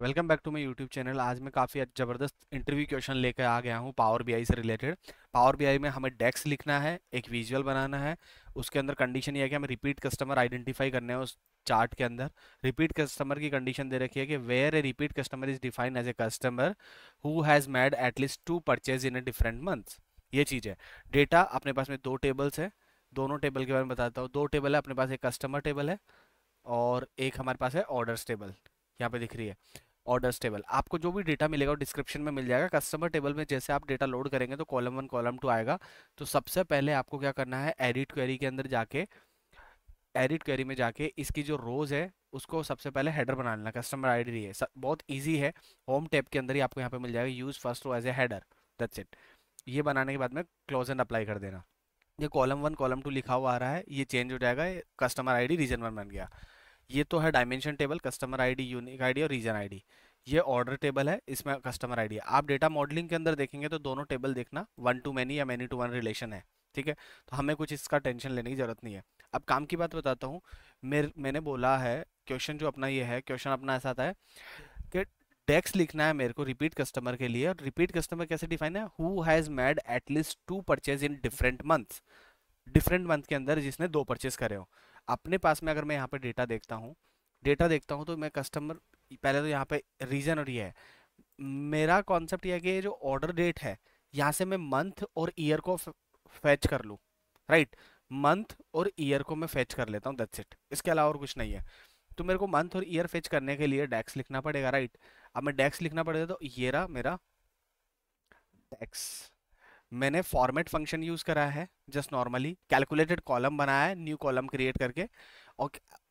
Welcome back to my YouTube channel. आज मैं काफ़ी ज़बरदस्त इंटरव्यू क्वेश्चन लेकर आ गया हूँ पावर बीआई से रिलेटेड। पावर बीआई में हमें डेक्स लिखना है, एक विजुअल बनाना है। उसके अंदर कंडीशन ये है कि हमें रिपीट कस्टमर आइडेंटिफाई करने हैं उस चार्ट के अंदर। रिपीट कस्टमर की कंडीशन दे रखी है कि where a repeat customer is defined as a customer who has made at least 2 purchase in a different months. ये चीज़ है। डेटा अपने पास में दो टेबल्स है। दोनों टेबल के बारे में बताता हूँ। दो टेबल है अपने पास, एक कस्टमर टेबल है और एक हमारे पास है ऑर्डर्स टेबल। यहाँ पे दिख रही है ऑर्डर्स टेबल। आपको जो भी डेटा मिलेगा वो डिस्क्रिप्शन में मिल जाएगा। कस्टमर टेबल में जैसे आप डेटा लोड करेंगे तो कॉलम 1 कॉलम 2 आएगा। तो सबसे पहले आपको क्या करना है, एडिट क्वेरी के अंदर जाके, एडिट क्वेरी में जाके इसकी जो रोज है उसको सबसे पहले हेडर बना लेना। कस्टमर आईडी है, बहुत इजी है। होम टैब के अंदर ही आपको यहाँ पे मिल जाएगा, use first row as a header. That's it. ये बनाने के बाद में क्लोज एंड अप्लाई कर देना। ये कॉलम 1 कॉलम 2 लिखा हुआ आ रहा है, ये चेंज हो जाएगा, कस्टमर आईडी रीजन 1 बन गया। ये तो है dimension table, customer ID, unique ID और रीजन आईडी। ये ऑर्डर टेबल है, इसमें कस्टमर आईडी है। आप डेटा मॉडलिंग के अंदर देखेंगे तो दोनों टेबल देखना वन टू मैनी या मैनी टू वन रिलेशन है। ठीक है, तो हमें कुछ इसका टेंशन लेने की जरूरत नहीं है। अब काम की बात बताता हूँ। मैंने बोला है क्वेश्चन जो अपना ये है, क्वेश्चन अपना ऐसा आता है कि डेक्स लिखना है मेरे को रिपीट कस्टमर के लिए। और रिपीट कस्टमर कैसे डिफाइन है, who has made at least 2 purchase in different months. Different month के अंदर जिसने 2 परचेज करे हो। अपने पास में अगर मैं यहाँ पे डेटा देखता हूँ तो मैं कस्टमर, पहले तो यहाँ पे रीजन और ये है। मेरा कॉन्सेप्ट ये है कि ये जो ऑर्डर डेट है, यहाँ से मैं मंथ और ईयर को फैच कर लूँ। राइट, मंथ और ईयर को मैं फैच कर लेता हूँ, दैट्स इट। इसके अलावा और कुछ नहीं है। तो मेरे को मंथ और ईयर फैच करने के लिए डेक्स लिखना पड़ेगा। राइट, अब मैं डेक्स लिखना पड़ेगा तो ये रहा मेरा डेक्स। मैंने फॉर्मेट फंक्शन यूज करा है, जस्ट नॉर्मली कैलकुलेटेड कॉलम बनाया है न्यू कॉलम क्रिएट करके। और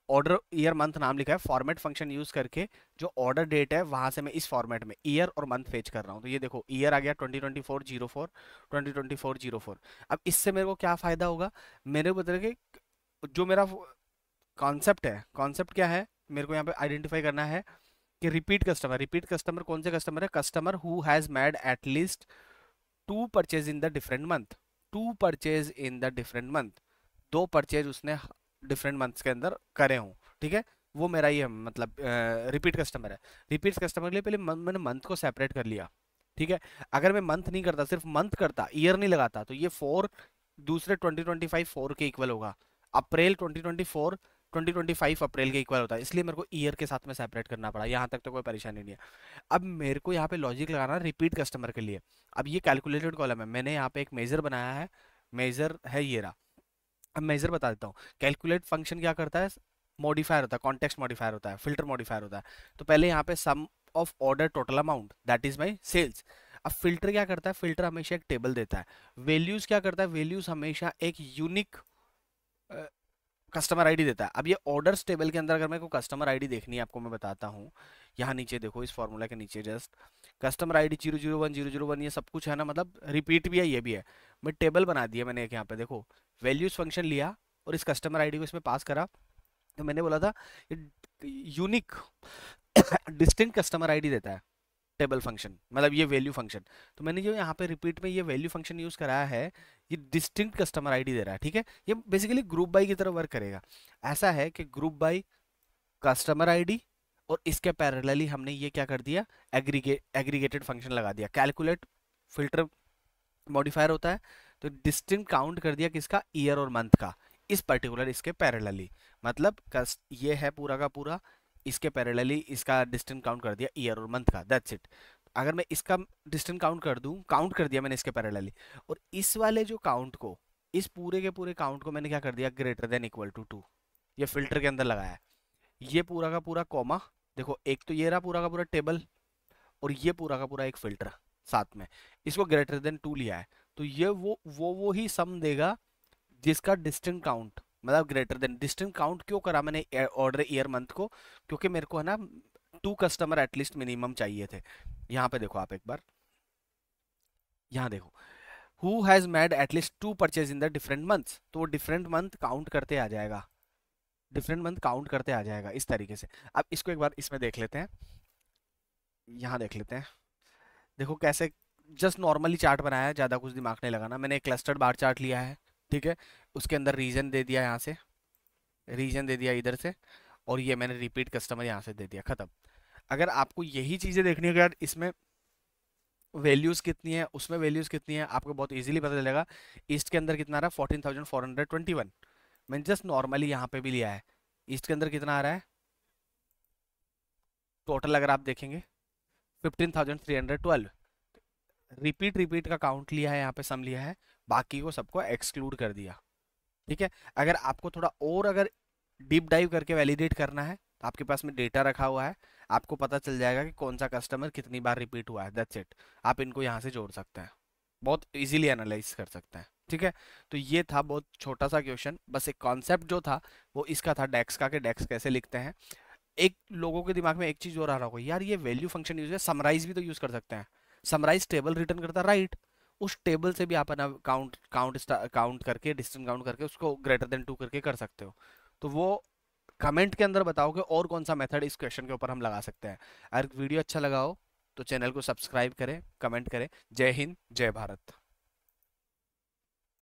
ऑर्डर ईयर मंथ नाम लिखा है, फॉर्मेट फंक्शन यूज करके जो ऑर्डर डेट है वहां से मैं इस फॉर्मेट में ईयर और मंथ फेच कर रहा हूँ। तो ये देखो ईयर आ गया 2024-04, 2024-04। अब इससे मेरे को क्या फायदा होगा, मेरे को बता कि जो मेरा कॉन्सेप्ट है, कॉन्सेप्ट क्या है, मेरे को यहाँ पे आइडेंटिफाई करना है कि रिपीट कस्टमर कौन से कस्टमर है, customer who has made at least 2 purchase in the different month. 2 purchase in the different month, 2 purchase उसने डिफरेंट मंथ्स के अंदर करे हों। ठीक है, वो मेरा ये मतलब रिपीट कस्टमर है। रिपीट कस्टमर के लिए पहले मैंने मंथ को सेपरेट कर लिया। ठीक है, अगर मैं मंथ नहीं करता, सिर्फ मंथ करता, ईयर नहीं लगाता, तो ये 4 दूसरे 2025 4 के इक्वल होगा। अप्रैल 2024 2025 अप्रैल के इक्वल होता है, इसलिए मेरे को ईयर के साथ में सेपरेट करना पड़ा। यहाँ तक तो कोई परेशानी नहीं है। अब मेरे को यहाँ पे लॉजिक लगाना रिपीट कस्टमर के लिए। अब ये कैलकुलेटेड कॉलम है, मैंने यहाँ पे एक मेजर बनाया है। मेजर है ये रहा। अब मेजर बता देता हूँ। कैलकुलेट फंक्शन क्या करता है, मॉडिफायर होता है, कॉन्टेक्स्ट मॉडिफायर होता है, फिल्टर मॉडिफायर होता है। तो पहले यहाँ पे sum of order total amount that is my sales. अब फिल्टर क्या करता है, फिल्टर हमेशा एक टेबल देता है। वैल्यूज क्या करता है, वैल्यूज हमेशा एक यूनिक कस्टमर आईडी देता है। अब ये ऑर्डर्स टेबल के अंदर अगर मेरे को कस्टमर आईडी देखनी है, आपको मैं बताता हूँ। यहाँ नीचे देखो, इस फॉर्मूला के नीचे जस्ट कस्टमर आईडी 001 ये सब कुछ है ना, मतलब रिपीट भी है, ये भी है। मैं टेबल बना दिया मैंने एक, यहाँ पे देखो वैल्यूज फंक्शन लिया और इस कस्टमर आईडी को इसमें पास करा। तो मैंने बोला था यूनिक डिस्टिंक्ट कस्टमर आईडी देता है टेबल फंक्शन, मतलब ये वैल्यू फंक्शन। तो मैंने जो यहाँ पे रिपीट में ये वैल्यू फंक्शन यूज कराया है, ये डिस्टिंक्ट कस्टमर आईडी दे रहा है। ठीक है, ये बेसिकली ग्रुप बाई की तरह वर्क करेगा। ऐसा है कि ग्रुप बाई कस्टमर आईडी, और इसके पैरेलली हमने ये क्या कर दिया, एग्रीगेटेड फंक्शन लगा दिया। कैलकुलेट फिल्टर मॉडिफायर होता है, तो डिस्टिंक्ट काउंट कर दिया किसका, ईयर और मंथ का, इस पर्टिकुलर इसके पैरेलली। मतलब ये है पूरा का पूरा, इसके पैरेलली इसका डिस्टेंस काउंट कर दिया ईयर और मंथ का, दैट्स इट। अगर मैं इसका डिस्टेंस काउंट कर दूं, काउंट कर दिया मैंने इसके पैरेलली, और इस वाले जो काउंट को, इस पूरे के पूरे काउंट को मैंने क्या कर दिया, ग्रेटर देन इक्वल टू 2। ये फिल्टर के अंदर लगाया है। ये पूरा का पूरा कॉमा, देखो एक तो ये रहा पूरा का पूरा टेबल, और ये पूरा का पूरा एक फिल्टर साथ में, इसको ग्रेटर देन 2 लिया है। तो ये वो ही सम देगा जिसका डिस्टेंस काउंट, मतलब ग्रेटर देन। डिस्टेंस काउंट क्यों करा मैंने ऑर्डर ईयर मंथ को, क्योंकि मेरे को है ना 2 कस्टमर एटलीस्ट मिनिमम चाहिए थे। यहाँ पे देखो आप एक बार, यहाँ देखो, who has made at least 2 purchase in the different months, तो वो डिफरेंट मंथ काउंट करते आ जाएगा, डिफरेंट मंथ काउंट करते आ जाएगा इस तरीके से। अब इसको एक बार इसमें देख लेते हैं, यहाँ देख लेते हैं। देखो कैसे, जस्ट नॉर्मली चार्ट बनाया है, ज़्यादा कुछ दिमाग नहीं लगाना। मैंने एक क्लस्टर्ड बार चार्ट लिया है, ठीक है, उसके अंदर रीजन दे दिया, यहाँ से रीजन दे दिया इधर से, और ये मैंने रिपीट कस्टमर यहाँ से दे दिया, खत्म। अगर आपको यही चीजें देखनी है कि यार इसमें वैल्यूज कितनी है, उसमें वैल्यूज कितनी है, आपको बहुत इजीली पता चलेगा। ईस्ट के अंदर कितना आ रहा है, 14,421। मैंने जस्ट नॉर्मली यहाँ पे भी लिया है। ईस्ट के अंदर कितना आ रहा है टोटल, अगर आप देखेंगे 15,312। रिपीट रिपीट का काउंट लिया है, यहाँ पे सम लिया है, बाकी को सबको एक्सक्लूड कर दिया। ठीक है। अगर आपको थोड़ा और अगर डीप डाइव करके वैलिडेट करना है तो आपके पास में डेटा रखा हुआ है, आपको पता चल जाएगा कि कौन सा कस्टमर कितनी बार रिपीट हुआ है। That's it. आप इनको यहाँ से जोड़ सकते हैं, बहुत इजीली एनालाइज कर सकते हैं। ठीक है। तो ये था बहुत छोटा सा क्वेश्चन, बस एक कॉन्सेप्ट जो था वो इसका था डेक्स का, कि डेक्स कैसे लिखते हैं। एक लोगों के दिमाग में एक चीज और आ रहा होगा, यार ये वैल्यू फंक्शन यूज है, समराइज भी तो यूज कर सकते हैं। समराइज टेबल रिटर्न करता, राइट। उस टेबल से भी आप अपना काउंट काउंट काउंट करके, डिस्टेंस काउंट करके उसको ग्रेटर देन 2 करके कर सकते हो। तो वो कमेंट के अंदर बताओ कि और कौन सा मेथड इस क्वेश्चन के ऊपर हम लगा सकते हैं। अगर वीडियो अच्छा लगा हो तो चैनल को सब्सक्राइब करें, कमेंट करें। जय हिंद, जय भारत।